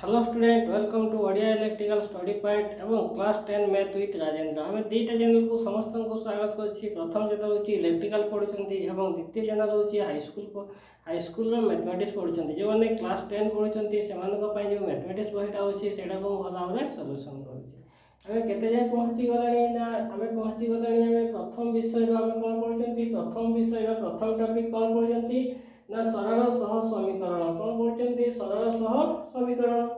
Hello student, welcome to Odia electrical study point एवं class 10 math with Rajendra. आम दुईटा channel को समस्त को स्वागत करुच्ची। प्रथम चैनल हूँ इलेक्ट्रिकल पढ़ुं और द्वितीय चैनल हूँ हाईस्कल मैथमेटिक्स पढ़ुं। जो मैंने क्लास 10 पढ़ुं से जो मैथमेटिक्स बहीटा अच्छी से भल भाव में सल्यूशन करें। केते जाए पहुँची गलानी ना आम पहुँची गलानी प्रथम विषय आम कौन पढ़ुं। प्रथम विषय प्रथम टॉपिक कौन पढ़ुं ना सरल सह समीकरण। कौन पढ़ुं सरल सह समीकरण,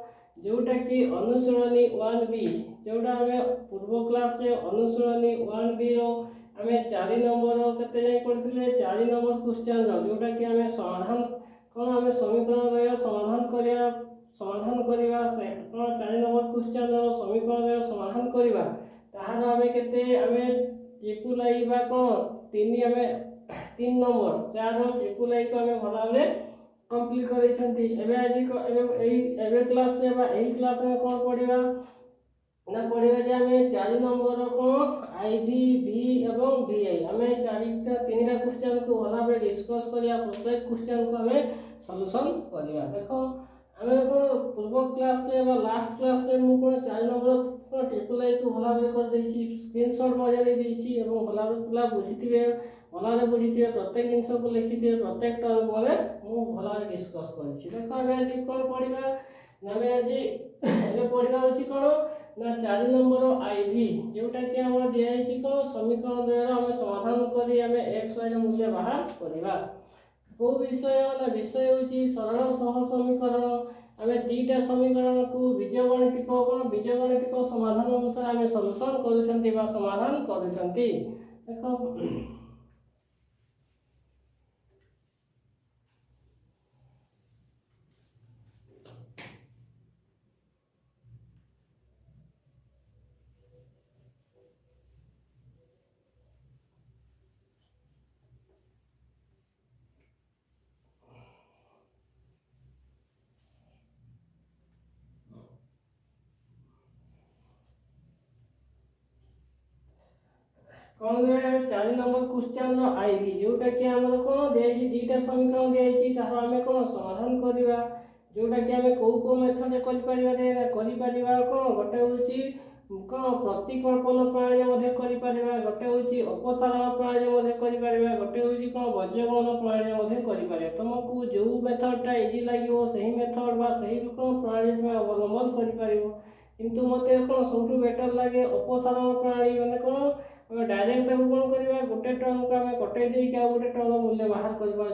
जोटा कि अनुसरणी 1B, जोटा आम पूर्व क्लास अनुसरणी 1B आम 4 नंबर केते जाए पढ़ते 4 नंबर क्वेश्चन जोटा कि आम समाधान कौन आम समीकरण समाधान करवा से कौन 4 नंबर क्वेश्चन समीकरण समाधान करवा ताहार आम केते आम ट्रिपल आई बा कौन 3 नंबर 4 ट्रिपल आई को आम भल भाव कंप्लीट करछंती। एबे क्लास से क्लास में कौन पढ़िबा ना पढ़िबा जे हमें 4 नंबर को आईवी भी एवं वीआई हमें तीनटा क्वेश्चन को भल भाव डिस्कस करिया। प्रत्येक क्वेश्चन को हमें सॉल्यूशन करिया। देखो हमें पूर्व क्लास से लास्ट क्लास से मु 4 नंबर ट्रिपल आई को भल भाव कर देछि, स्क्रीनशॉट मजा दे देछि एवं भल भाव पूरा बुझिथिबे भल बुझी प्रत्येक जिनस को लिखी थे प्रत्येक टर्म मुझे भल डिस्कस कर। आज कौन पढ़ा आज पढ़ा कौन ना 4 नंबर आईवी जोटा कि आम दिखाई कौन समीकरण द्वारा आम समाधान कर एक्स वाई मूल्य बाहर करवा। कौ विषय ना विषय हूँ सरल सह समीकरण। आम दीटा समीकरण को बीजगणितिक कौन बीजगणितिक समाधान अनुसार आम सल्यूशन कर समाधान कर। देख कौन 4 नंबर क्वेश्चन आईवी जोटा कि आम कौन दिखाई दीटा समीकरण दिखाई आम कौन समाधान करवा। जोटा कि आम कौ मेथड कौन गोटे हूँ कौन प्रतिकल्पन प्रणाली गोटे हूँ अपसारण प्रणाली गोटे हूँ कौन वज्रगणन प्रणाली तुमको जो मेथडटा इजी लगे से मेथड से कौन प्रणाली अवलंबन कर। किंतु मत कौन सब बेटर लगे अपसारण प्रणाली मैंने कौन डायरेक्ट कौन करवा गोटे टर्म को आम कटे देक गोटे टर्म मूल्य बाहर कर कौन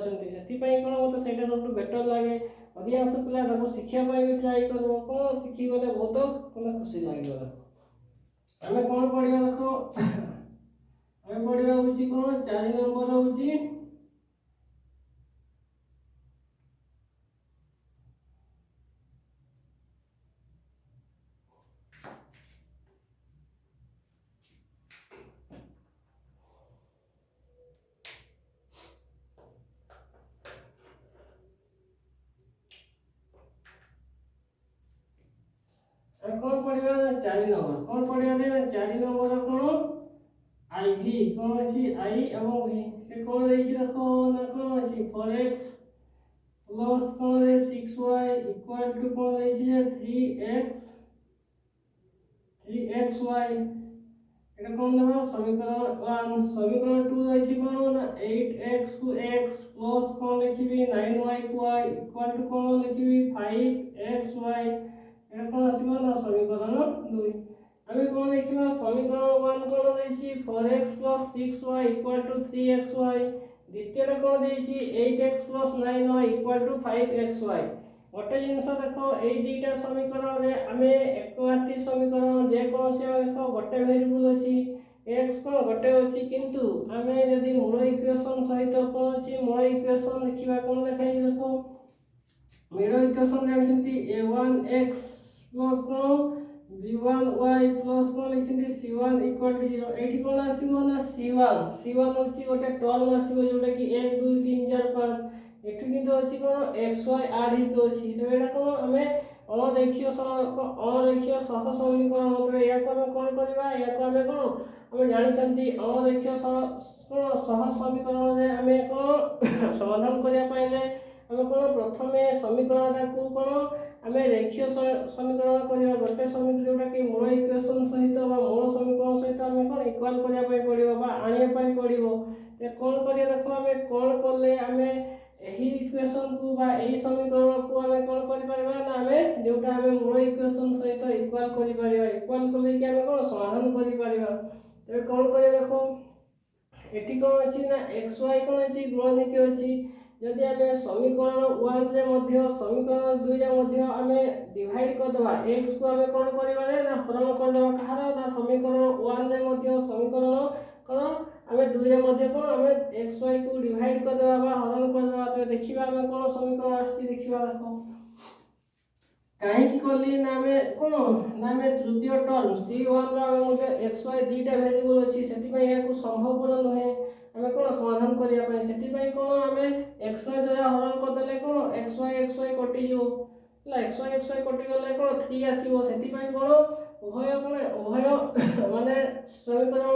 मत से सब बेटर लगे। अधिकांश पिला शिखापी भी ट्राए कर कौन शिखीगले बहुत खुशी लगे। आम कौन पढ़ा देख आम पढ़ा हूँ कौन 4 नंबर हूँ कौन पढ़ा 4 नंबर कौन पढ़ा 4 नंबर कौन आईवी कौन अच्छी आई एवं वी से कौन देखो ना कौन अच्छी 4x प्लस कौन 6y इक्वल टू कौन 3xy এটা कौन देबो समीकरण 1। समीकरण 2 देखि कौन 8x को x प्लस कौन लिखिबी 9y को y इक्वल टू कौन लिखिबी 5xy এটা कौन आसीबो ना समीकरण 2। अभी कौन देखिबा समीकरण 1 कौन देछि 4x + 6y = 3xy। द्वितीय कौन देछि 8x + 9y = 5xy। गोटे जिनस देखो ए दुईटा समीकरण रे आमे एकघाती समीकरण जे कौन से देखो गोटे वेरिएबल अछि x कौन गोटे अछि किंतु आमे यदि मूल इक्वेशन सहित कौन अछि मूल इक्वेशन देखिबा कौन देखाइ देखो मूल इक्वेशन जानछंती a1x + कौन b1y + कौन लिखिंती c1 = 0। एठी कौन आसीबो ना c1 अछि गोटे टर्म आसीबो जोटा कि 1 2 3 4 5 एठी किंतु अछि कौन xy ऐड हितो अछि। तो एटा कौन हमें अनरेखीय सह समीकरण मतलब या कौन करबा या को हमें कौन हमें जानिछंती अनरेखीय सह समीकरण रे हमें कौन समाधान करिया पाइले हमें कौन प्रथमे समीकरणटा को कौन आम रेखीय समीकरण करवा गोटे समीकरण जोटा कि मूल इक्वेशन सहित मूल समीकरण सहित आम कौन इक्वाल करने पड़ो आने पड़ो कौन कर देख आम कौन कले आम यही इक्वेशन को यही समीकरण को आम कौन कर आम जोटा आम मूल इक्वेशन सहित इक्वाल कर इक्वाल कले कि आम कौन समाधान कर कौन कर देख ये कौन अच्छी ना एक्स वाई कौन अच्छी गुणनिक अच्छी जदि आम समीकरण 1 रे मध्य समीकरण 2 रे मध्य आम डिवाइड करदेवा एक्स को आम कौन करवा ना हरण करदेवा कहार ना समीकरण 1 रे मध्य समीकरण कौन आम 2 रे मध्य कौन आम एक्स वाई को डिवाइड करदेवा हरण करदेवा तो देखिबा आम कौन समीकरण आछि देखिबा देखो कहीं कली ना आम कौन ना आम तृतीय टर्म c1 रो आम मुझे एक्स वाई दुईटा वेरिएबल अछि सेति पई या को संभवपर नहे आम कौन समाधान करने से कौन आम एक्स वाई द्वारा हरण करदे कौन एक्स वाई कटिज एक्स वाई कटिगले कौन 3 आसो से कौन उभय कौन उभय माने समीकरण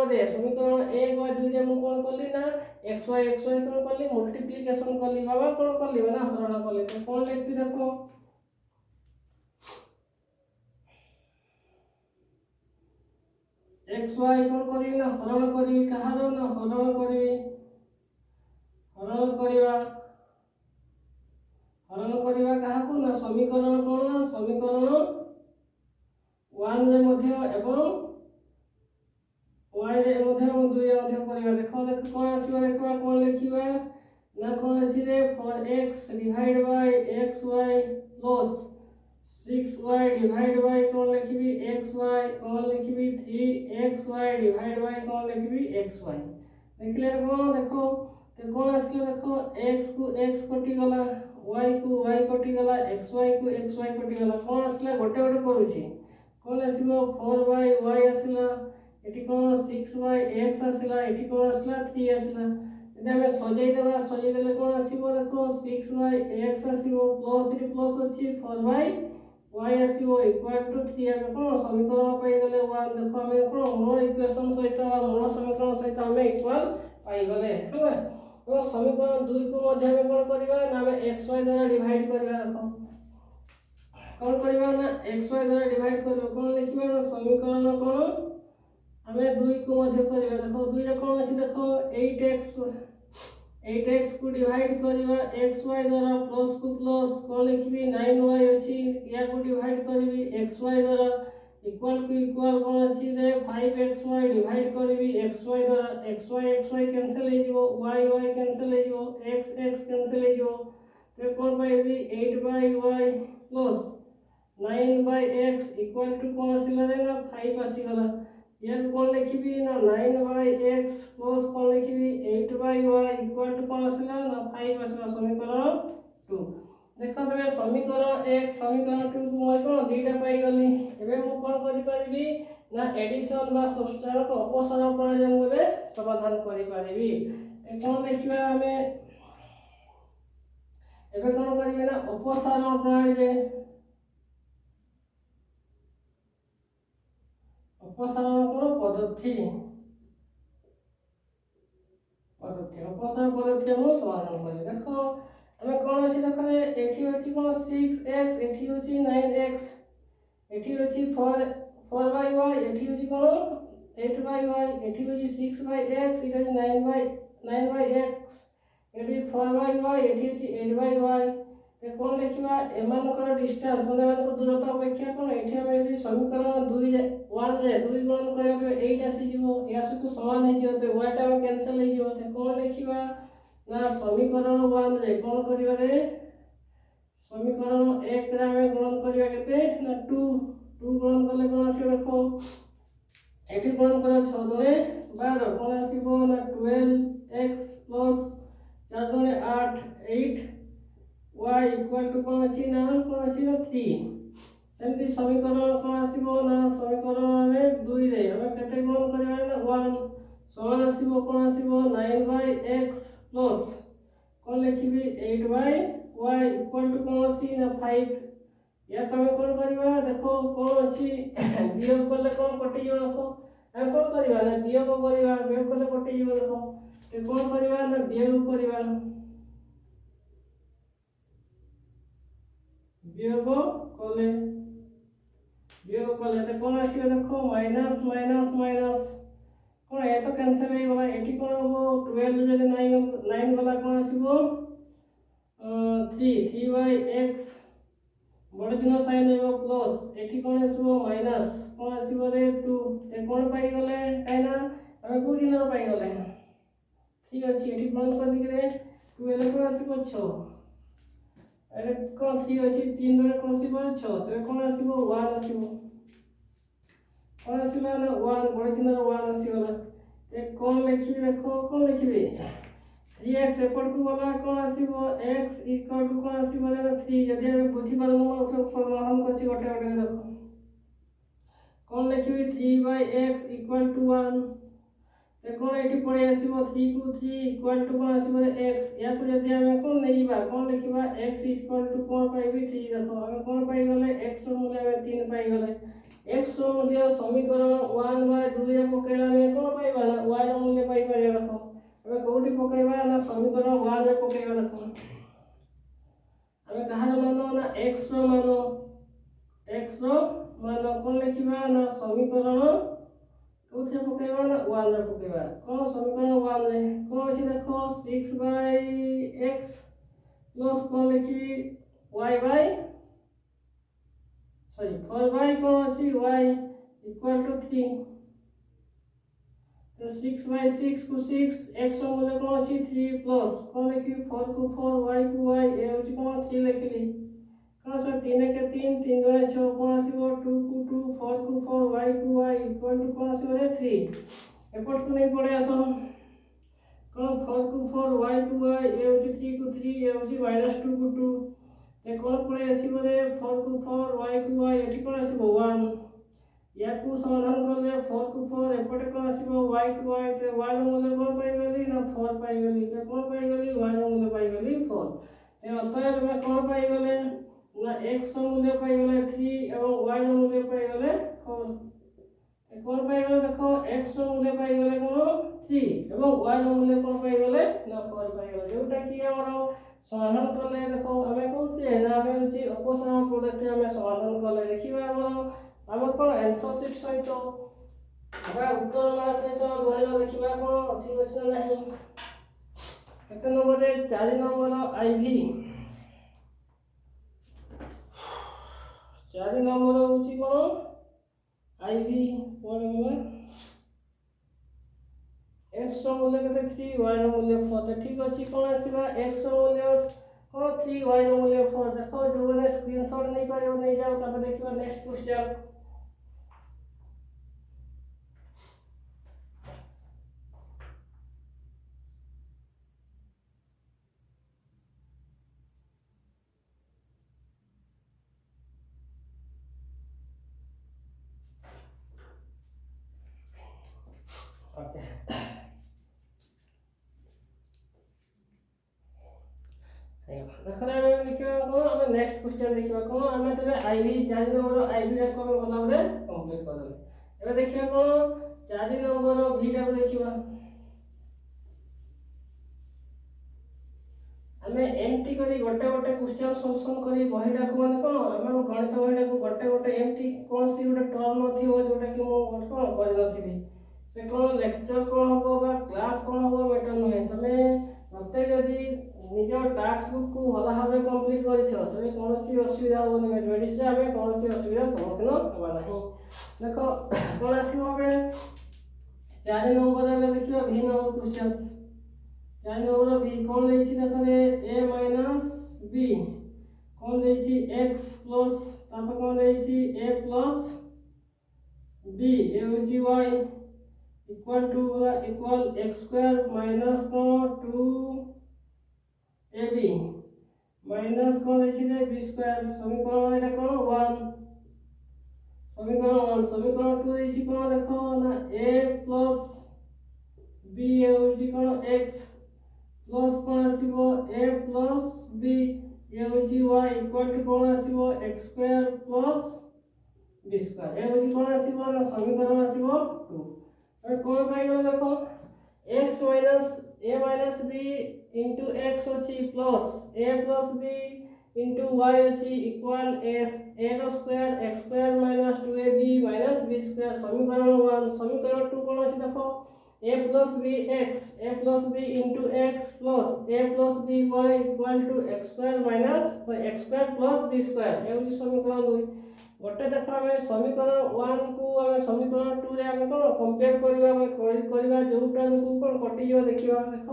1 और 2 रे मु कौन कली ना एक्स वाई कौन कली मल्टीप्लिकेशन कली बाबा कौन कली ना हरण कली तो कौन लिखि देखो एक्स वाई कौन करी ना हरण करी कहार ना हरण करी हरण करवा कहा ना समीकरण कौन ना समीकरण 1 रे मध्य एवं y रे मध्य एवं 2 रे मध्य करवा देखो देखो कौन आसीबा देखबा कौन लिखिबा ना कौन अछि रे for x divide by xy plus 6y divide by कौन लिखिबी xy कौन लिखिबी 3xy डिवाइड बाय कौन लिखिबी xy देखले कौन देखो तो कौन आसले देखो x को x कटि गला y को y कटि गला xy को xy कटि गला कौन आसले गोटे गोटे करूची कौन आसीबो 4y आसला एटी कौन 6x आसला एटी कौन आसला 3 आसला यदि हमें सजाई देले कौन आसीबो देखो 6x आसीबो प्लस एटी प्लस अछि 4y आसीबो इक्वल टू 3 हम कौन समीकरण पाई गले 1 देखो हमें कौन मूल इक्वेशन सहित मूल समीकरण सहित हमें इक्वल पाई गले है तो समीकरण 2 को मध्य में कौन करबा ना हम x y द्वारा डिवाइड करबा देखो कौन करबा ना x y द्वारा डिवाइड करबा कौन लिखबा ना समीकरण कौन हमें 2 को मध्य करबा देखो 2 रे कौन अछि देखो 8x को डिवाइड करबा x y द्वारा प्लस को प्लस कौन लिखबी 9y अछि या को डिवाइड करबी x y द्वारा इक्वल टू इक्वल कौन अछि रे 5xy डिवाइड करबी xy द्वारा xy कैंसिल हे जिवो y कैंसिल हे जिवो x कैंसिल हे जिवो तो कौन पाइबी 8y plus 9x equal to कौन आसिला रे ना 5 आसीगला या कौन लिखिबी ना 9x प्लस कौन लिखिबी 8y इक्वल टू कौन आसिला ना 5 आसिला समीकरण 2 देखो तबे समीकरण 1 समीकरण 2 को मैं कोन दुईटा पाई गली एबे मु कोन करि परिबी ना एडिशन बा सबट्रैक्शन को अपसारण प्रणाली मु एबे समाधान करि परिबी ए कोन देखिबा हमें एबे कोन करिबे ना अपसारण प्रणाली जे अपसारण कोन पद्धति अपसारण पद्धति मु समाधान करि देखो हमें कौन अच्छी देखो एठी अछि कौन 6x एठी अछि 9x एठी अछि 4y एठी अछि कौन 8y एठी अछि 6x एठी 9x एठी 4y एठी अछि 8y ते कौन देखिबा एमानकर डिस्टेंस माने एमानकर दूरता अपेक्षा कौन एठी हम यदि समीकरण 2 रे 1 रे 2 गुणन करबा तो 8 आसी जिवो या सहित समान हे जिवो तो y टा में कैंसिल हे जिवो ते कौन लिखिबा ना समीकरण 1 रे कौन करिबा रे समीकरण 1 रे हमें गुणन करिबा केते ना 2 गुणन करले कौन आसी देखो एठी गुणन कर 6 दुने 12 कौन आसीबो ना 12x प्लस 4 दुने 8 y इक्वल टू कौन अछि ना कौन अछि ना 3 सेमती समीकरण कौन आसीबो ना समीकरण हमें 2 रे हमें केते गुणन करिबा ना 1 समान आसीबो कौन आसीबो 9x प्लस कौन लिखिबी 8y इक्वल टू कौन अछि ना 5 या कमे कौन करबा देखो कौन अछि वियोग करले कौन कटि जिवो देखो हम कौन करबा ना वियोग करबा वियोग करले कटि जिवो देखो ते कौन करबा ना वियोग वियोग कले तो कौन आसो देखो माइनस माइनस माइनस कौन ये तो कैंसल हो गला एटी कौन हम 12 जब 9 गला कौन आसो 3 बाय x बड़ दिन साइन हो प्लस एटी कौन आसो माइनस कौन आसो रे 2 ए कौन पाई गले काइना हम को दिन पाई गले ठीक अछि एटी बंद कर दी रे 12 कौन आसो 6 अरे कौन 3 अछि 3 रे कौन आसो 6 तो कौन आसो 1 आसो कौन आसला ना 1 बड़ दिन 1 आसीगला ए कौन लिखि देखो कौन लिखिबे 3x एपट को वाला कौन आसीबो x इक्वल टू कौन आसीबो ना 3 यदि हम बुझी पारनु तो समाधान करछि गोटे गोटे देखो कौन लिखिबे 3 बाय x इक्वल टू 1 ते कौन एटी पड़े आसीबो 3 को 3 इक्वल टू कौन आसीबो x या तो यदि हम कौन लेइबा कौन लिखिबा x इक्वल टू कौन पाइबे 3 देखो हम कौन पाई गले x रो मूल्य में 3 पाई गले x रो मूल्य समीकरण 1 बाय 2 रे पकेला में कौन पाइबा ना y रो मूल्य पाई पारे देखो हम कोठी पकेबा ना समीकरण 1 रे पकेबा देखो हम कहार मानो ना x रो मानो कौन लिखिबा ना समीकरण कोठे पकेबा ना 1 रे पकेबा कौन समीकरण 1 रे कौन अछि देखो 6 बाय x प्लस कौन लिखि y बाय सॉरी 4 बाय कौन अछि y इक्वल टू 3 तो 6 बाय 6 को 6 x रो मूल्य कौन अछि 3 प्लस कौन लिखि 4 को 4 y को y ए अछि कौन 3 लिखली कौन से 3 के 3 3 गुणे 6 कौन आसीबो 2 को 2 4 को 4 y को y इक्वल टू कौन आसीबो रे 3 एपट को नहीं पड़े आसो कौन 4 को 4 y को y ए अछि 3 को 3 ए अछि -2 को 2 ए कौन पड़े आसीबो रे 4 को 4 y को y एठी कौन आसीबो 1 या को समाधान करले 4 को 4 एपटे कौन आसीबो y को y ते y रो मूल्य कौन पाई गली ना 4 पाई गली ते कौन पाई गली y रो मूल्य पाई गली 4 ते अतएव में कौन पाई गले ना x रो मूल्य पाई गले 3 एवं y रो मूल्य पाई गले 4 ते कौन पाई गले देखो x रो मूल्य पाई गले कौन 3 एवं y रो मूल्य कौन पाई गले ना 4 पाई गले जोटा कि हमरो समाधान करले देखो हमें कहते ना हमें होची अपसरण पद्धति हमें समाधान करले देखिबा हमरो हम कोन आंसर शीट सहित हमरा उत्तर माला सहित बोललो देखिबा कोन ठीक अछि नाही केते नंबर रे 4 नंबर आईवी 4 नंबर होची कोन आईवी कोन में x रो मूल्य केते 3 y रो मूल्य 4 ते ठीक अछि कोन आसीबा x रो मूल्य कोन 3 y रो मूल्य 4 देखो जो ने स्क्रीनशॉट नहीं पारियो नहीं जाओ तब देखिबा नेक्स्ट क्वेश्चन ओके देखो ना हम लिखिबा कोन हम नेक्स्ट क्वेश्चन देखिबा कोन हम तबे आईवी 4 नंबर आईवी रे कोन गला रे कंप्लीट कर देबे एबे देखिबा कोन 4 नंबर भी टा देखिबा हमें एमटी करी गोटे गोटे क्वेश्चन सॉल्यूशन करी बहिडा को माने कोन हमर गणित बहिडा को गोटे गोटे एमटी कोन सी गोटे टर्म नथिबो जोटा कि मो कोन करि नथिबी से कोन लेक्चर कोन होबो बा क्लास कोन होबो बेटा नहे तमे मते जदी निजो टास्क बुक को भला भाबे कंप्लीट करिछो तमे कोनोसी असुविधा होबो नै मेडिस रे हमें कोनोसी असुविधा सम्मुखीन होबा नहीं देखो कोन आसीबो बे 4 नंबर रे देखिबा भी नंबर क्वेश्चन 4 नंबर भी कोन लेछि देखो रे a माइनस b कोन लेछि x प्लस तापर कोन लेछि a प्लस b ए होछि y equal to equal x square minus 2 ab minus कोन लेछि रे b स्क्वायर समीकरण एटा कोन 1 समीकरण 1 समीकरण 2 लेछि कोन देखो ना a प्लस b ए होछि कोन x प्लस कोन आसीबो a प्लस b ए होछि y इक्वल टू कोन आसीबो x square plus b square ए होछि कोन आसीबो ना समीकरण आसीबो 2 और कोन पाई गलो देखो x minus a minus b into x होछि plus a plus b into y अच्छी इक्वल एस ए रो square x square minus 2ab minus b square समीकरण 1 समीकरण 2 कोन अछि देखो a plus b x a plus b into x plus a plus b y equal to x square minus x square plus b square ए होची समीकरण 2 गोटे देखो हमें समीकरण 1 को हमें समीकरण 2 रे हमें कोन कंपेयर करबा जोटा को कोन कटि जो देखिबा देखो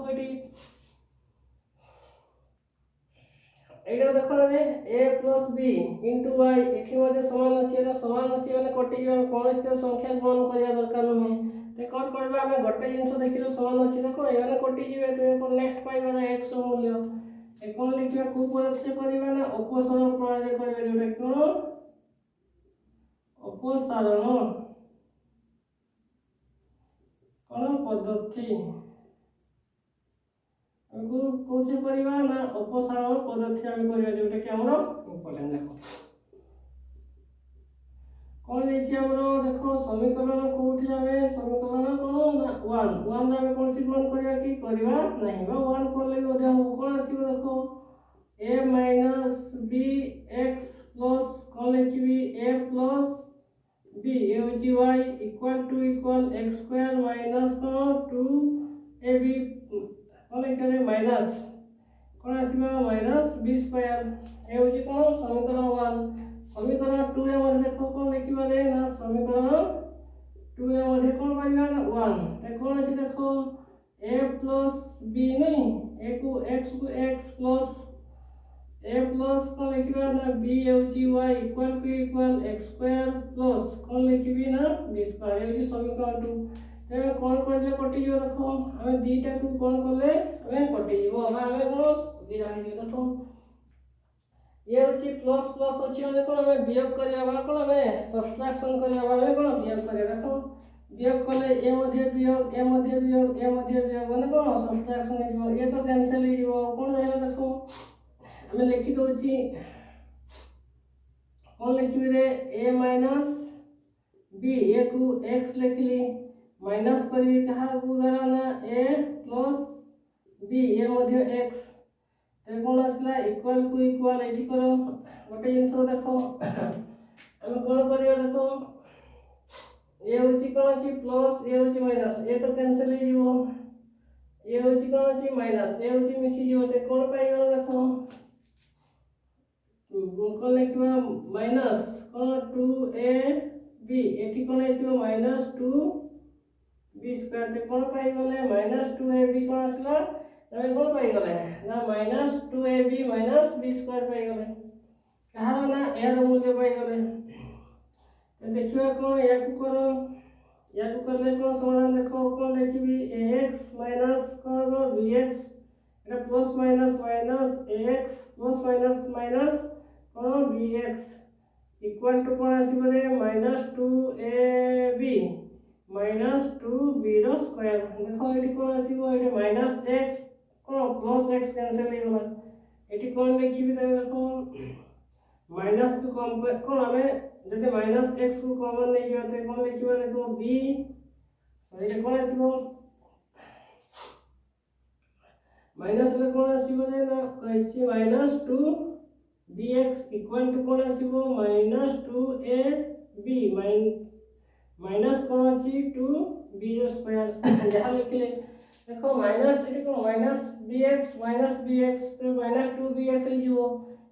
एटा देखो रे a plus b into y एठी मध्ये समान अछि एटा समान अछि माने कटि जो कोनोसी संख्या ग्रहण करिया दरकार नहि ते कोन करबा हमें गोटे जिंस देखिलो समान अछि देखो एने कटि जिवे तो कोन नेक्स्ट पाइबा ना x मूल्य ए कोन लिखिबा को पदक्षेप करिबा ना अपसरण प्रयोग करिबा जोटा कोन अपसारण कोन पद्धति हमको कोथे करिबा ना अपसारण पद्धति हम करिबा जोटा कि हमरो इंपोर्टेंट देखो कोन लेछि हमरो देखो समीकरण कोठी हमें समीकरण कोन ना 1 हमें कोन सी मान करिया कि करिबा नहीं बा 1 करले मध्ये हम कोन आसीबो देखो a b x प्लस कोन लिखिबी a प्लस b ए होची y equal x square minus 2ab कोन लिखले माइनस कोन आसीबा माइनस b स्क्वायर ए होची कोन समीकरण 1 समीकरण 2 रे मध्ये देखो कोन लिखिबा रे ना समीकरण 2 रे मध्ये कोन करिबा ना 1 ते कोन अछि देखो a plus b नहीं a को x प्लस a प्लस कोन लिखिबा ना b होची y equal x square plus कोन लिखिबी ना b स्क्वायर होची समीकरण 2 ते कोन करले कटि जो देखो हमें दीटा को कोन करले हमें कटि जीवो हमें कोन सुविधा हे देखो ये होची प्लस प्लस अछि माने कोन हमें वियोग करिया बा कोन हमें सब्ट्रैक्शन करिया बा हमें कोन वियोग करिया देखो वियोग करले ए मध्ये वियोग माने कोन सब्ट्रैक्शन हे जीवो ये तो कैंसिल हे जीवो कोन रहला देखो हमें लिखि दोची कोन लिखि रे a माइनस b a को x लिखली माइनस करी कहा उदाहरण ना a प्लस b ए मध्ये x ते कोन आसला इक्वल एठी करो गोटे जिंस देखो हम कोन करियो देखो ए होची कोन अछि प्लस ए होची माइनस ए तो कैंसिल हे जीवो ए होची कोन अछि माइनस ए होची मिसी जीवो ते कोन पाई गलो देखो कोन लिखिबा माइनस कोन 2ab एठी कोन आसीबो माइनस 2b स्क्वायर ते कोन पाई गले माइनस 2ab कोन आसला तमे कोन पाई गले ना minus 2ab minus b square पाई गले कहार ना ए रो मूल्य पाई गले ते देखिबा कोन या को करो या को करले कोन समाधान देखो कोन लिखिबी ax माइनस करबो bx एटा plus minus ax plus minus कोन bx इक्वल टू कोन आसीबो रे माइनस 2ab माइनस 2b रो स्क्वायर देखो एटी कोन आसीबो एटी माइनस x कोन प्लस x कैंसिल हे गला एटी कोन लिखिबी त देखो माइनस को कम कोन हमें जदि माइनस x को कॉमन नहीं जाते कोन लिखिबा देखो b एटी कोन आसीबो माइनस ले कोन आसीबो रे ना कहछि माइनस 2 bx इक्वल टू कोन आसीबो माइनस 2ab माइनस कोन अछि 2b स्क्वायर जहां लिखले देखो माइनस एटी को माइनस bx तो माइनस 2bx हे जीवो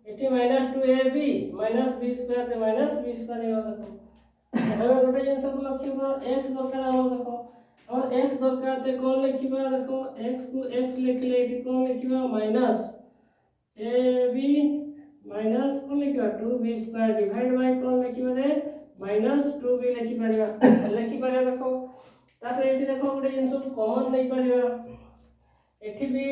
एटी minus 2ab minus b square ते माइनस b स्क्वायर हे देखो हमें गोटे जिंस को लखिबो x दरकार हम देखो और x दरकार ते कोन लिखिबा देखो x को x लिखले एटी कोन लिखिबा माइनस ab माइनस कोन लिखिबा 2b स्क्वायर डिवाइड बाय कोन लिखिबा रे माइनस 2b लिखि परिबा देखो तापर एठी देखो गोटे जिंस को कॉमन नै परिबा एठी भी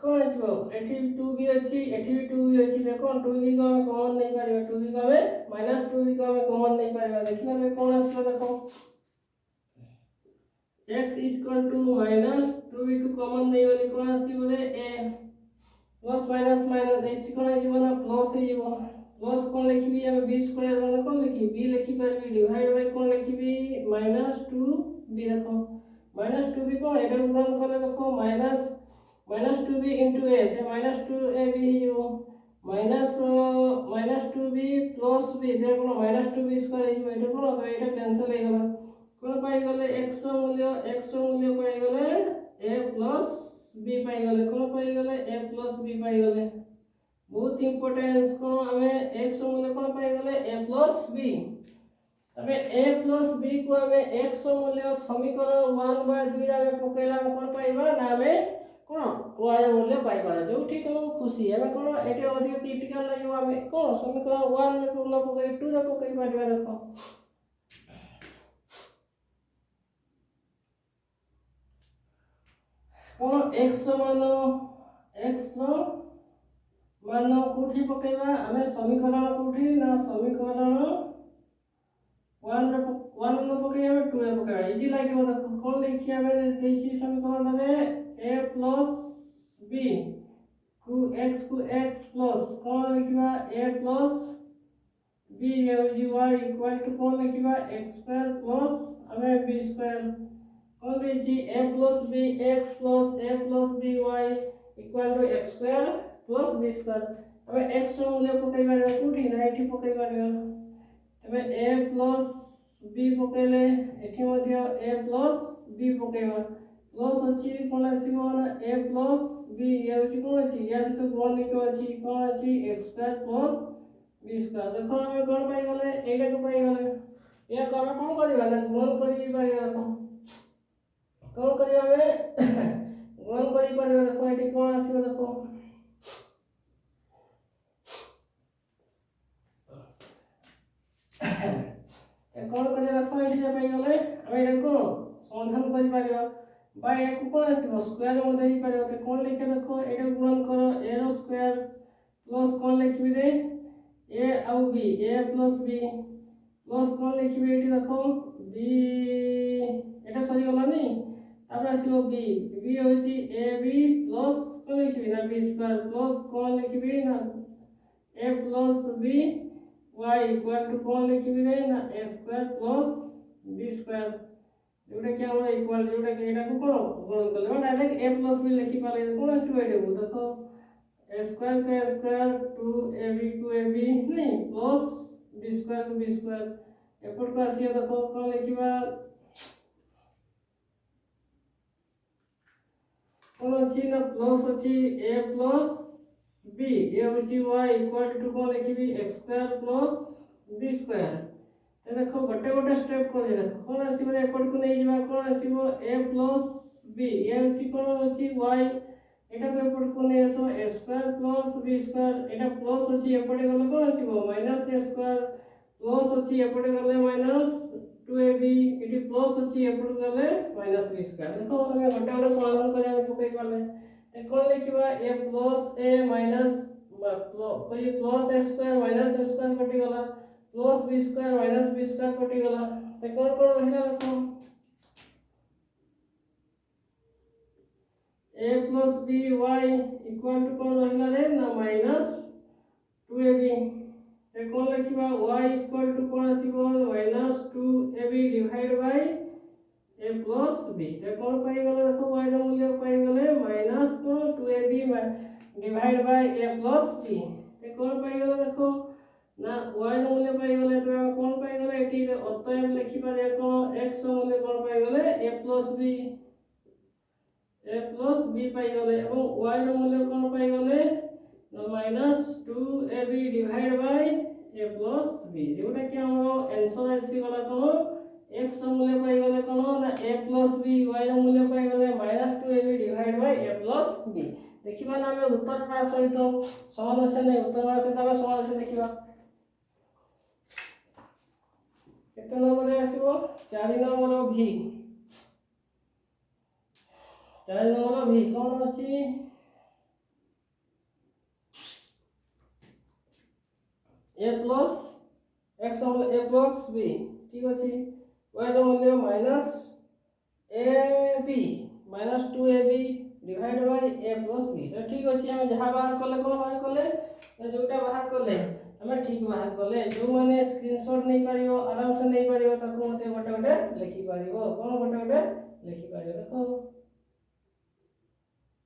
कोन आछबो एठी 2b अछि एठी भी 2b अछि देखो 2b को हम कॉमन नै परिबा 2b को हम माइनस 2b को हम कॉमन नै परिबा देखिबा रे कोन आछलो देखो x माइनस 2b को कॉमन नै बोली कोन आछबो रे a प्लस माइनस एठी कोन आछबो ना प्लस हे जीवो प्लस कोन लिखिबी हम b स्क्वायर माने कोन लिखि b लिखि परबी डिवाइड बाय कोन लिखिबी माइनस 2b देखो माइनस 2b को एटा गुणन करले देखो माइनस 2b into a ते माइनस 2ab हे जीवो -2b + b देखो -2b स्क्वायर एटा कोन तो एटा कैंसिल हे गला कोन पाई गले x रो मूल्य पाई गले a + b पाई गले कोन पाई गले a + b पाई गले बहुत इंपोर्टेंस कोन हमें x रो मूल्य कोन पाई गले a + b तबे a + b को हमें x रो मूल्य समीकरण 1/2 रे हमें पकेला कोन पाइबा ना हमें कोन y रो मूल्य पाइबा जो ठीक हम खुशी हमें कोन एटे अधिक क्रिटिकल लागो हमें कोन समीकरण 1 रे पूर्ण पकई 2 रे पकई पाइबा देखो कोन x मान कोठी पकेबा हमें समीकरण कोठी ना समीकरण 1 रे 1 रे पकई हमें 2 रे पकेबा इजी लागो देखो कोन लिखि हमें देसी समीकरण रे a + b को x प्लस कोन लिखिबा a + b y equal to कोन लिखिबा x स्क्वायर प्लस हमें b स्क्वायर कोन देछि a + b x plus a + b y equal to x square plus b square हमें x रो मूल्य पकेबा कोठी ना एठी पकेबा तबे a + b पकेले एठी मध्ये a + b पकेबा प्लस अछि कोन आसीबो ना a + b ये अछि कोन अछि या से तो कोन लिखो अछि कोन अछि x square plus b square देखो हम कोन पाई गले एटा को पाई गले या कोन करबा ना गुण करि पारिबा कोन करिया हमें गुण करि पारिबा देखो एठी कोन आसीबो देखो कोन करिया देखो एठी पाई गले हम एटा को समाधान करि पारिबा बाय एक कोन आसीबो स्क्वायर मध्ये ही पारिबो त कोन लिखे देखो एटा गुणन करो a रो स्क्वायर प्लस कोन लिखबी रे a आउ b a + b प्लस कोन लिखबी एठी देखो b एटा सरी गला नै तापर आसीबो b होची ab प्लस कोन लिखबी ना b स्क्वायर प्लस कोन लिखबी ना a + b y equal to कोन लिखबी रे ना a square plus b square जोटा क्या हमरा इक्वल जोटा के एटा को कोन गुणन करले डायरेक्ट a + b लिखि पाले कोन आसीबो एटा को देखो a स्क्वायर को a स्क्वायर 2ab को ab नहीं प्लस b स्क्वायर को b स्क्वायर एपट को आसीबो देखो कोन लिखिबा कोन अछि ना प्लस अछि a + b ये होची y इक्वल टू कोन लिखिबी x square plus b square ते देखो गोटे स्टेप को देखो कोन आसीबो एपट को नै जिबा कोन आसीबो a + b ये होची कोन होची y एटा को एपट को नै आसो a square plus b square Etah plus होची एपटे गले कोन आसीबो -a स्क्वायर प्लस होची एपटे गले -2ab एटी प्लस होची एपट गले -b स्क्वायर देखो हम गोटे समाधान करे हम पकई पाले ते कोन लिखिबा a + a minus plus a square minus a square कटि गला plus b square minus b square कटि गला ते कोन रहिला देखो a + b y equal to कोन रहिला रे ना -2ab ते कोन लिखिबा y इक्वल टू कोन आसीबो -2ab divide by a + b ते कोन पाई गले देखो y रो मूल्य पाई गले -2ab divide by a + b ते कोन पाई गले देखो ना y रो मूल्य पाई गले तो हम कोन पाई गले एठी अतएव लिखिबा देखो x रो मूल्य कोन पाई गले a + b पाई गले एवं y रो मूल्य कोन पाई गले -2ab divide by a + b जोटा कि हमरो आंसर आसी गला कोन x रो मूल्य पाई गले कोन ना a + b y रो मूल्य पाई गले -2ab divide by a + b देखिबा ना हम उत्तर पा सहित समान अछि नै उत्तर पा सहित हम समान अछि देखिबा केते नंबर आसीबो 4 नंबर v 4 नंबर v कोन अछि a + x a + b ठीक अछि y रो मूल्य -ab -2ab divide by a + b तो ठीक अछि हम जहां बाहर करले कोन बाहर करले जोटा बाहर करले हमें ठीक बाहर करले जो माने स्क्रीनशॉट नहीं पारियो आराम से नहीं पारियो ताको मते गोटे लिखि पारियो कोन गोटे लिखि पारियो देखो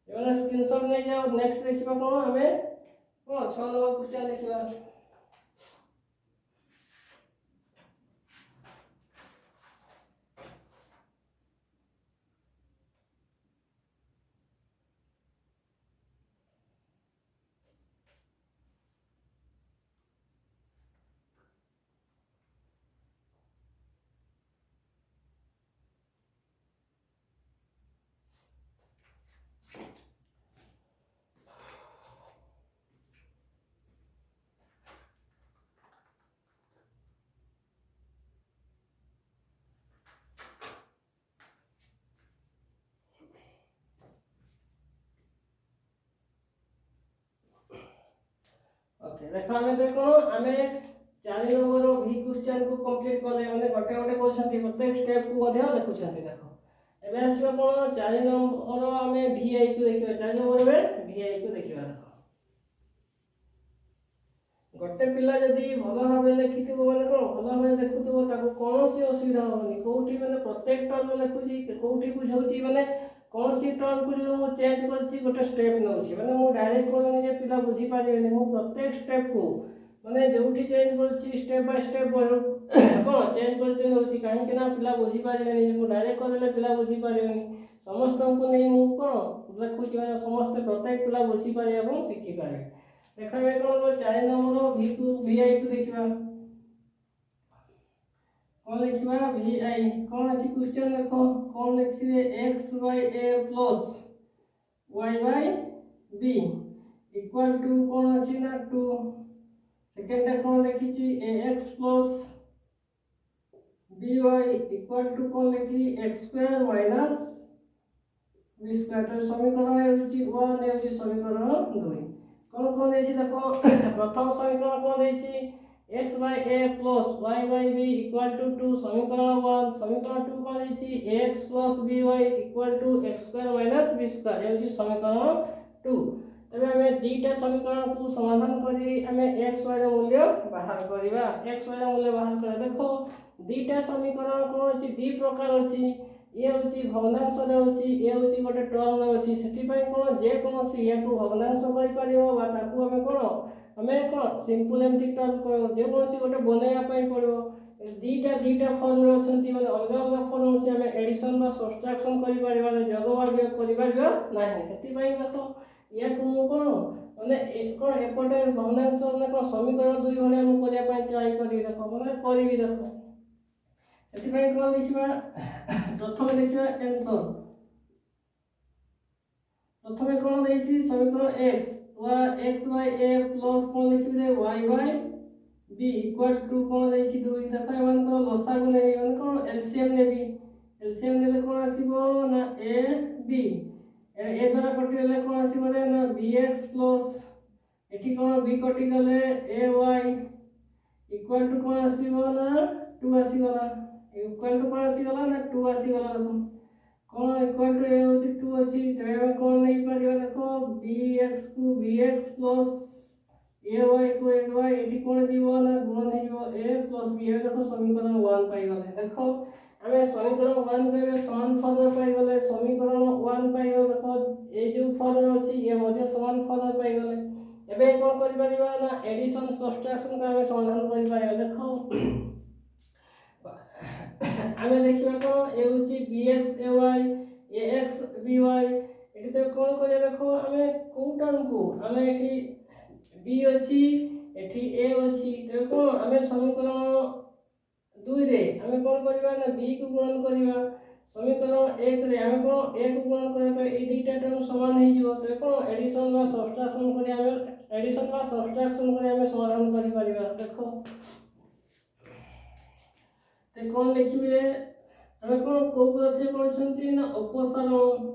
एवं स्क्रीनशॉट नहीं जाओ नेक्स्ट देखिबा कोन हमें कौन 6 नंबर क्वेश्चन लिखिबा। ओके देखो आमे देखो आमे 4 नंबर भी क्वेश्चन को कंप्लीट करले माने गोटे गोटे क्वेश्चन प्रत्येक स्टेप को मध्ये लिखुछंती देखो एबे आसीबा कोन 4 नंबर आमे वीआई को देखिबा 4 नंबर में वीआई को देखिबा देखो गोटे पिला जदी भलो भाबे लिखिथिबो माने कोन भलो भाबे देखुथिबो ताको कोनोसी असुविधा होनी कोठी माने प्रत्येक टर्म लिखुची कोठी बुझौची माने कोनोसी टर्म को जो मु चेंज करची गोटे स्टेप नउची माने मु डायरेक्ट कोनी जे पिला बुझी पारिबेनी मु प्रत्येक स्टेप को माने जोठी चेंज करची step by step cone change करके नउची काहे कि ना पिला बुझी पारिबेनी जे मु डायरेक्ट करले पिला बुझी पारिबेनी समस्त को नै मु कोन लिखुची माने समस्त प्रत्येक पिला बुझी पारे एवं सिखि पारे देखा बे कोन 4 नंबर भी को वीआई को देखिबा कौन लिखिबा वीआई कौन अछि क्वेश्चन देखो कौन लिखिबे x by a plus y by b equal to कौन अछि ना 2 सेकंड कौन लिखिची ax plus by equal to कौन लिखि x square minus b square तो समीकरण हेउची 1 हेउची समीकरण 2 कौन कौन देछि देखो प्रथम समीकरण कौन देछि x by a plus y by b equal to 2 समीकरण 1 समीकरण 2 कौन देछि ax plus by equal to x square minus b square हेउची समीकरण 2 तबे हमें दीटा समीकरण को समाधान करी हमें x y ର मूल्य बाहर करिबा x y ର मूल्य बाहर करे देखो दीटा समीकरण कोन अछि दी प्रकार अछि ये होची भग्नांश रे होची ये होची गोटे टर्म रे होची सेति पई कोन जे कोन से या को भग्नांश करि परियो बा ताकू हमें कोन हमें कोन सिंपल एम्प्टी टर्म को जे कोन से गोटे बनाया पई पड़ो दीटा फॉर्म रे अछंती माने अलग अलग फॉर्म होची हमें एडिशन बा सब्ट्रैक्शन करि परिबा जोग बा वियोग करि परिबा नाही सेति पई देखो या को मु कोन माने कोन एपटे भग्नांश ने कोन समीकरण दुई भले हम करिया पई ट्राई करि देखो माने करिवि देखो सेति पई कोन लिखिबा प्रथम लिखिबा आंसर प्रथम कोन देछि समीकरण x वा x by a plus कोन लिखिबे y by b equal to कोन देछि 2 देखो एमान को लसागु नेबी मान कोन एलसीएम नेले कोन आसीबो ना a b ए द्वारा कटि गले कोन आसीबो ना bx plus एठी कोन b कटि गले ay इक्वल टू कोन आसीबो ना 2 आसी गला इक्वल टू कोन आसी गला ना 2 आसी गला देखो कोन इक्वल टू ए होती 2 अछि तबे हम कोन नै परिबा देखो bx को bx plus ay को ay एठी कोन दिबो ना गुण नै दिबो a plus b देखो समीकरण 1 पाई गले देखो हमें समीकरण 1 के समान फॉर्म पाई गले समीकरण 1 पाई गले देखो ए जो फॉर्म अछि ये मध्ये समान फॉर्म पाई गले एबे कोन करि परिबा ना एडिशन सब्ट्रैक्शन का हमें समाधान करि पाए देखो हमें देखिबा को ए होची bx ay ax by एठी तो कोन करे देखो हमें को टर्म को हमें एठी b अछि एठी a अछि तो कोन हमें समीकरण 2 रे हमें कोन करबा ना b को गुणन करबा समीकरण 1 रे हमें कोन a को गुणन करे तो ए दुईटा टर्म समान हे जिवो तो कोन एडिशन बा सब्ट्रैक्शन करे हमें एडिशन बा सब्ट्रैक्शन करे हमें समाधान करि परिबा देखो ते कोन लिखिबे हमें कोन को पद्धति करछंती ना अपसारण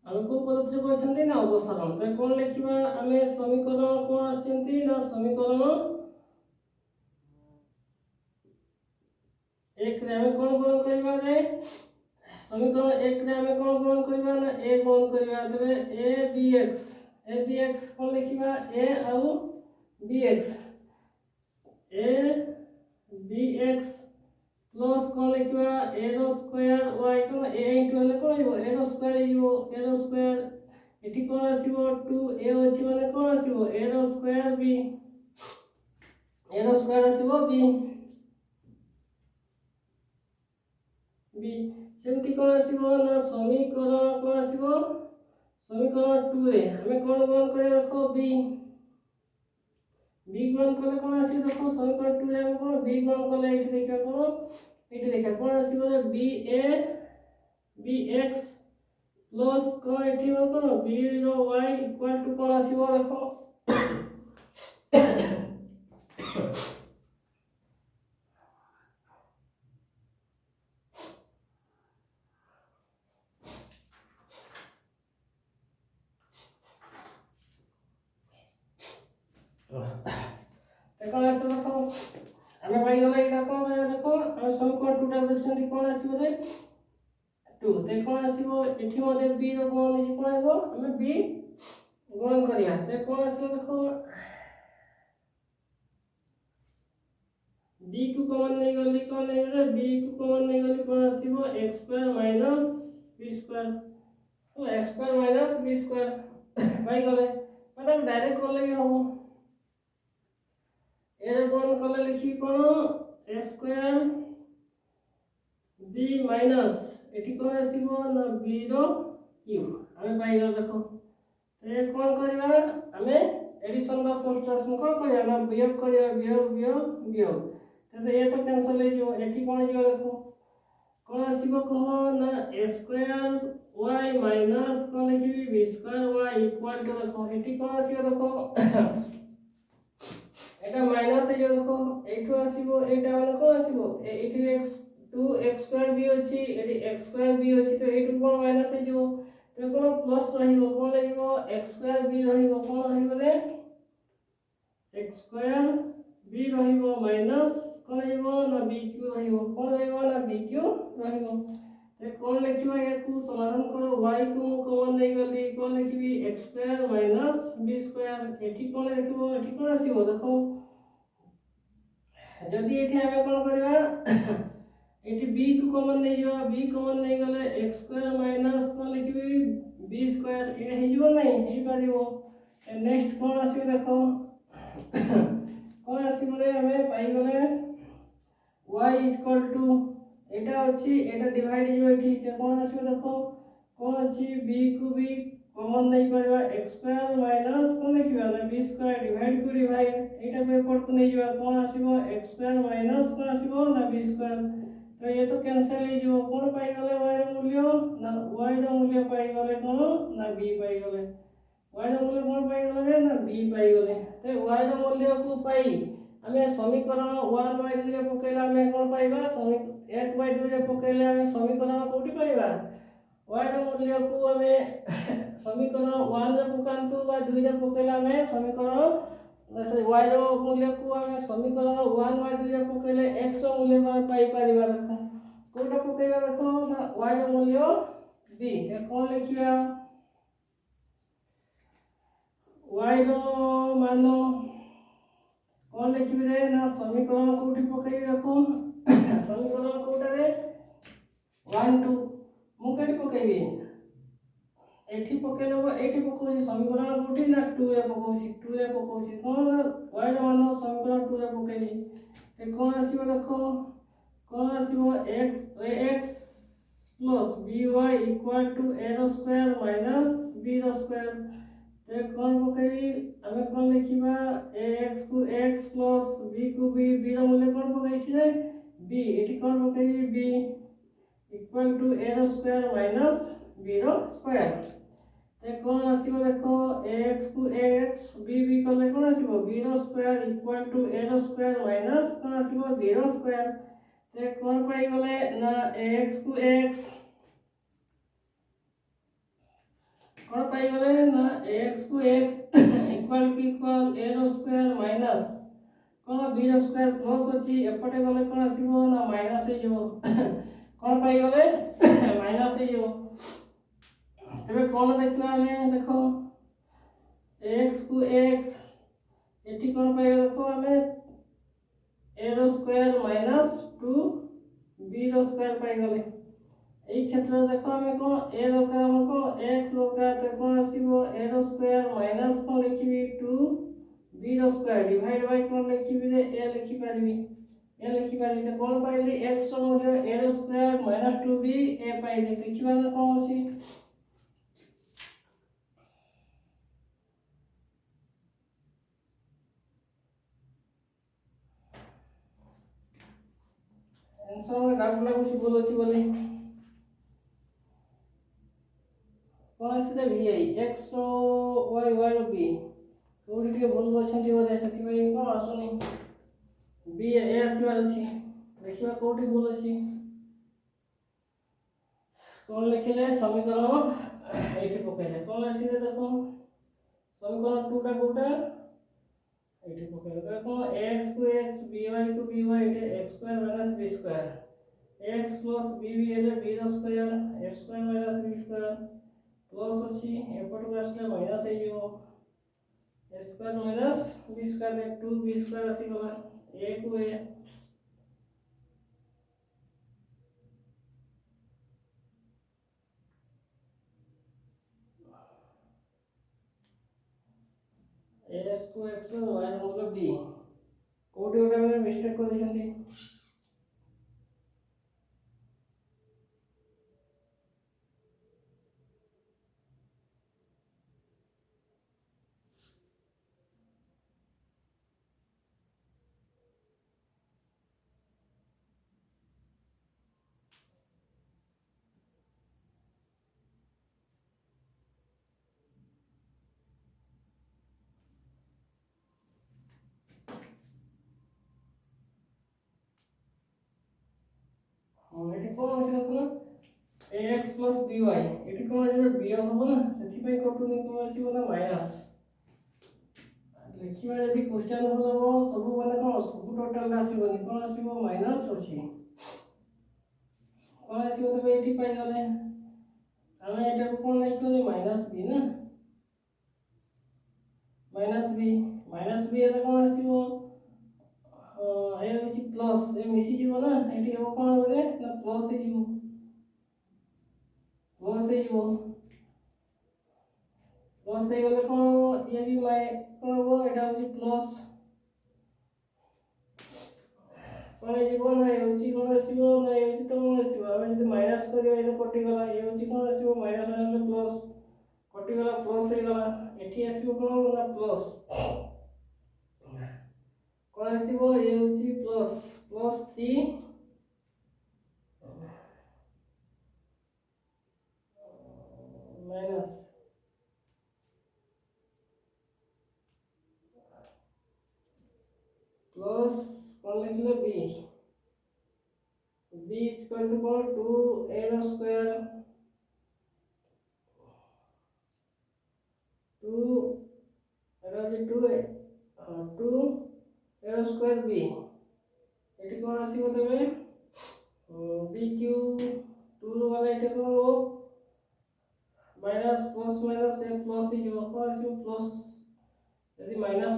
हम को पद्धति करछंती ना अपसारण ते कोन लिखिबा हमें समीकरण कोन आछंती ना समीकरण 1 रे हमें कोन गुण करबा रे समीकरण 1 रे हमें कोन गुण करबा ना a गुण करबा तबे a bx कोन लिखिबा a आउ bx प्लस कौन लिखा ए रो स्क्वायर वाई कौन ए इंटू हेले कौन हो ए रो स्क्वायर हो ए रो स्क्वायर एठी कौन आसीबो 2a अछि माने कौन आसीबो ए रो स्क्वायर b आसीबो b सेमती कौन आसीबो ना समीकरण कौन आसीबो समीकरण 2 रे हमें कौन गुणन करे रखो b गुणन कले कौन आसीबो देखो समीकरण 2 रे हम कौन b गुणन कले एठी देखा कौन आसीबो bx प्लस कौन एठी कौन b रो y इक्वल टू कौन आसीबो देखो देखो हमें भाई गला एटा कौन देखो हम समीकरण 2 टा देखछंती कौन आसीबो दे 2 ते कौन आसीबो एठी मते b रो कौन जे कौन आइबो हमें b गुणन करिया ते कौन आसीबो देखो b को कॉमन नहीं गली कौन नहीं गले b को कॉमन नहीं गली कौन आसीबो x square minus b square तो x square minus b square भाई गले मतलब डायरेक्ट करले भी होबो एरे कौन कले लिखी कौन a स्क्वायर b माइनस एठी कौन आसीबो ना b रो क्यूब हमें पाई गलो देखो ए कौन करबा हमें एडिशन बा सब्ट्रैक्शन कौन करबा ना वियोग करबा वियोग तबे ये तो कैंसिल हो जो एठी कौन जो देखो कौन आसीबो कहो ना a स्क्वायर y माइनस कौन लिखबी b square y equal to देखो एठी कौन आसीबो देखो এটা মাইনাস এই দেখো এইটো আসিবো এইটা মানে কোন আসিবো এইটো x 2x স্কয়ার b ଅଛି এটি x স্কয়ার b ଅଛି তো এইটো কোন মাইনাস হই যাব তো কোন প্লাস রহিবো কোন লাগিব x স্কয়ার b রহিবো কোন রহিবো রে x স্কয়ার b রহিবো মাইনাস কোন রহিবো না b q রহিবো কোন রহিবো না b q রহিবো তো কোন লিখিবা ইয়াকু সমাধান করো y को কমন নেই গলি কোন লিখিবি x square minus b square এটি কোন লিখিবো এটি কোন আসিবো দেখো जदि एठी हमें कोन करबा एठी b को कॉमन नहीं जबा b कॉमन नहीं गले x स्क्वायर माइनस कोन लिखबी b स्क्वायर ए हे जबो नहीं हे पारिबो नेक्स्ट कोन आसी देखो कोन आसी बोले हमें पाई गले y इक्वल टू एटा अछि एटा डिवाइड जबो एठी ते कोन आसी देखो कोन अछि b को b कॉमन नहीं करबा x स्क्वायर माइनस कोन लिखबा ना b स्क्वायर डिवाइड को डिवाइड एटा पे पट को नहीं जबा कोन आसीबो x स्क्वायर माइनस कोन आसीबो ना b स्क्वायर तो ये तो कैंसिल हो जो कोन पाई गले y रो मूल्य ना y रो मूल्य पाई गले कोन ना b पाई गले y रो मूल्य कोन पाई गले ना b पाई गले तो y रो मूल्य को पाई हमें समीकरण 1/2 रे पकेला हमें कोन पाइबा समीकरण 1/2 रे पकेला हमें समीकरण कोठी पाइबा y रो मूल्य को हमें समीकरण 1 रे पकांतु बा 2 रे पकेला हमें समीकरण y रो मूल्य को हमें समीकरण 1/2 रे पकेले x रो मूल्य हम पाई परिबा देखो कोटा पकेबा देखो ना y रो मूल्य b ए कोन लिखिया y रो मानो कोन लिखबी रे ना समीकरण कोठी पकेबी देखो समीकरण कोटा रे 1 2 मु केटी पकेबी एठी पकेलबो एठी पकोसी समीकरण कोठी ना 2 रे पकोसी कोन y रो मानो समीकरण 2 रे पकेली ए कोन आसीबो देखो कोन आसीबो x plus by equal to a रो स्क्वायर माइनस b रो स्क्वायर ते कोन पकेली हमें कोन लिखिबा ax को x प्लस b को b रो मूल्य कोन पकेसी रे b एठी कोन पकेली b इक्वल टू a रो स्क्वायर माइनस b रो स्क्वायर ते कोन आसीबो देखो ax को x b कले कोन आसीबो b रो स्क्वायर इक्वल टू a रो स्क्वायर माइनस कोन आसीबो b रो स्क्वायर ते कोन पाई गले ना ax को x कोन पाई गले ना ax को x इक्वल a रो स्क्वायर माइनस कोन b रो स्क्वायर प्लस अछि एपटे गले कोन आसीबो ना माइनस हे जबो कोन पाई गले माइनस हे जबो तबे कोन देखला हमें देखो x को x एठी कोन पाई देखो हमें a रो स्क्वायर माइनस 2 बी रो स्क्वायर पाई गले এই ক্ষেত্রে দেখো আমি কোন a দরকার আমাকে x দরকার তো কোন আসিব a रो স্কয়ার মাইনাস কোন লিখিবি 2 b रो স্কয়ার ডিভাইড বাই কোন লিখিবি রে a লিখি পারিবি a লিখি পারিবি তো কোন পাইলি x ର মূল্য a रो স্কয়ার মাইনাস 2b a পাইলি দেখিবা কোন আছে आंसर में डाउट लाଗୁଛି ଭୁଲ ଅଛି ବୋଲି कौन से भी x y y b कोडी टिके भूल अछंती बोले सती भाई कोन आसुनी b a आसीबार अछि देखिबा कोडी भूल अछि कोन लिखिले समीकरण एठी पकेले कोन आसीले देखो समीकरण 2 टा कोटा एठी पकेले देखो x को x by को by एठी x square minus b square x plus b हेले b रो square x square minus b square plus अछि एपट को आसले माइनस हे जिवो a square minus b square 2b square आसी गला a को x को x y रो मतलब b कोडी ओटा में मिस्टेक कर दिसंती एठी कोन अछि देखो ax plus by एठी कोन अछि b होबो ना सेति पई कटुनी कोन अछि बोला माइनस लिखिबा यदि क्वेश्चन होलो सब बोले कोन सब टोटल आसीबोनी कोन आसीबो माइनस अछि कोन आसीबो तबे एठी पाई गले हमें एटा को कोन लिखिबो माइनस b ना माइनस b एटा कोन आसीबो ए होची प्लस ए मिसी जीवो ना एठी हो कोन बोले ना प्लस हे जीवो प्लस हे गले कोन ये भी माय कोन हो एटा होची प्लस कोन जीवो ना होची कोन आसीबो ना होची तो कोन आसीबो हम जदी माइनस करियो ए कटि गला ये होची कोन आसीबो माइनस माइनस प्लस कटि गला प्लस हे गला एठी आसीबो कोन ना प्लस कोन आसीबो ये होची प्लस प्लस 3 माइनस प्लस कोन लिखले b इक्वल टू कोन 2a रो स्क्वायर 2 एरा जे 2 a रो स्क्वायर b एठी कोन आसीबो तबे b क्यूब 2 वाला एठी कोन हो माइनस प्लस माइनस ए प्लस ही जो कोन आसीबो प्लस यदि माइनस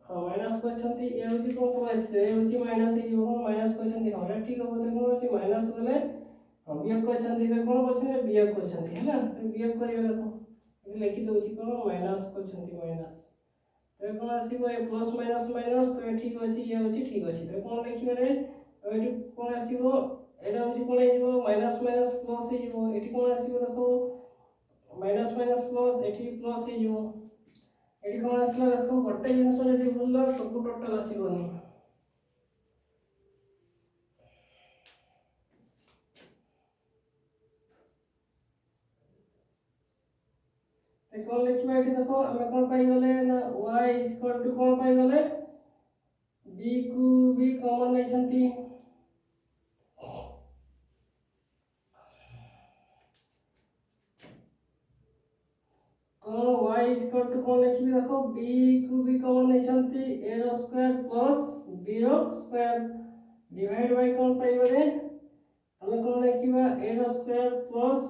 माइनस करछंती ए होची कोन प्लस ए होची माइनस ही जो माइनस करछंती हमरा ठीक हो बोले कोन होची माइनस वाले वियोग करछंती बे कोन करछंती वियोग करछंती हैला तो वियोग करियो देखो ये लिखि दोची कोन माइनस करछंती माइनस तो कोन आसीबो ए प्लस माइनस माइनस तो ठीक अछि ये होची ठीक अछि तो कोन लिखिबे रे एठी कोन आसीबो एटा होची कोन आइबो माइनस माइनस प्लस हे जिवो एठी कोन आसीबो देखो माइनस माइनस प्लस एठी प्लस हे जिवो एठी कोन आसला देखो गोटे जिंस जदी भूल सब टोटल आसीबोनी ते कोन लिखिबा एठी देखो हमें कोन पाई गले ना y इक्वल टू कोन पाई गले b को b कॉमन नै छंती कोन y इक्वल टू कोन लिखिबी देखो b को b कॉमन नै छंती a रो स्क्वायर प्लस b रो स्क्वायर डिवाइड बाय कोन पाई गले हमें कोन लिखिबा a रो स्क्वायर प्लस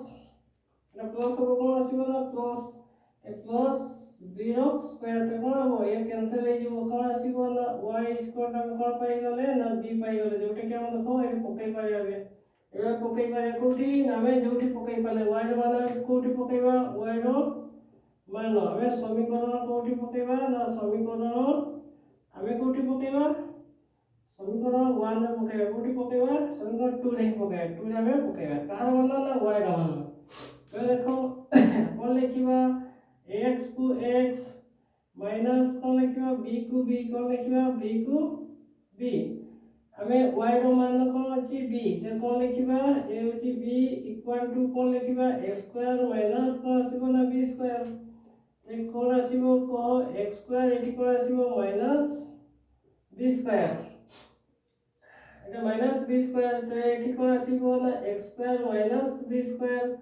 ना प्लस हो कोन आसीबो ना प्लस ए प्लस b रो स्क्वायर तो कोन हो ए कैंसिल हे जिवो कोन आसीबो ना y स्क्वायर हम कोन पाई गले ना b पाई गले जोटे के हम देखो ए पकई पारे एबे पकई पारे कोठी आमे जोठी पकई पाले y रो मान कोठी पकईबा y रो मान आमे समीकरण कोठी पकईबा ना समीकरण आमे कोठी पकईबा समीकरण 1 रे पकईबा कोठी पकईबा समीकरण 2 रे पकईबा 2 रे आमे पकईबा कार मान ना y रो मान तो देखो कोन लिखिबा x को x माइनस कोन लिखिबा b को b कोन लिखिबा b को b हमें y रो मान कोन अछि b ते कोन लिखिबा ए होछि b इक्वल टू कोन लिखिबा a स्क्वायर माइनस कोन आसीबो ना b स्क्वायर ते कोन आसीबो को x स्क्वायर एठी कोन आसीबो माइनस b स्क्वायर एटा माइनस b स्क्वायर ते एठी कोन आसीबो ना x square minus b square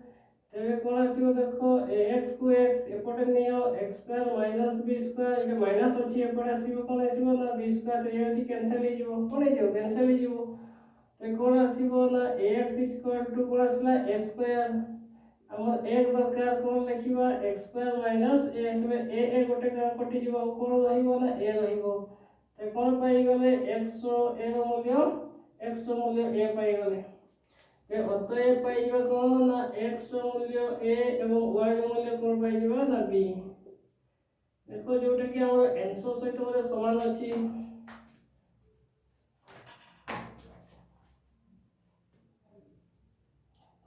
तेबे कोन आसीबो देखो ax को x एपटे नियो x square minus b square एटा माइनस अछि एपटे आसीबो कोन आसीबो ना b स्क्वायर ते एठी कैंसिल हो जिवो कोन हो जिवो कैंसिल हो जिवो ते कोन आसीबो ना ax इक्वल टू कोन आसला a स्क्वायर हमर एक दरकार कोन लिखिबा x स्क्वायर माइनस a एमे a गोटे कटि जिवो कोन रहिबो ना a रहिबो ते कोन पाई गले x रो a रो मूल्य x रो मूल्य a पाई गले ते अतए पाई जिवो कोन ना x रो मूल्य a एवं y रो मूल्य कोन पाई जिवो ना b देखो जोटा कि हमर आंसर सहित मोर समान अछि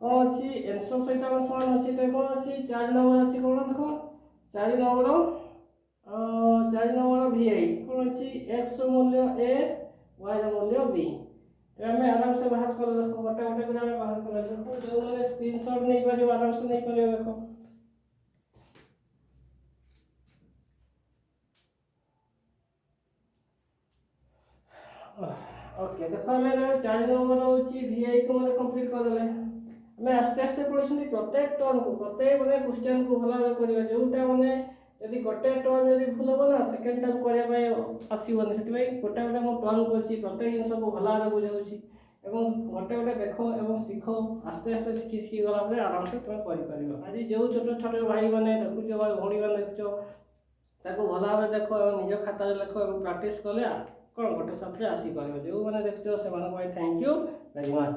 कोन अछि आंसर सहित हमर समान अछि ते कोन अछि 4 नंबर अछि कोन देखो 4 नंबर 4 नंबर vi कोन अछि x रो मूल्य a y रो मूल्य b तो हमें आराम से बाहर कर देखो गोटे गोटे को हमें बाहर कर देखो जो मैंने स्क्रीनशॉट नहीं पारे आराम से नहीं पारे देखो ओके देखो हमें 4 नंबर होची vi को मैंने कंप्लीट कर देले हमें आस्ते आस्ते पढिसुनी प्रत्येक टर्न को प्रत्येक माने क्वेश्चन को भला करबा जोटा माने यदि गोटे टर्न यदि भूल हो ना सेकंड टाइम करिया पाए आसीबनी सेति भाई गोटे गोटे मो टर्न करछि प्रत्येक जिंस को भला बुझाउछि एवं गोटे गोटे देखो एवं सीखो आस्ते आस्ते सीखी सीखी गला परे आराम से तुम करि परिबो आज जो छोट छोट भाई माने देखुछो भाई भौणी माने देखुछो ताको भला भाबे देखो एवं निज खाता रे लिखो एवं प्रैक्टिस करले कोन गोटे साथे आसी परिबो जो माने देखछो से माने भाई थैंक यू वेरी मच।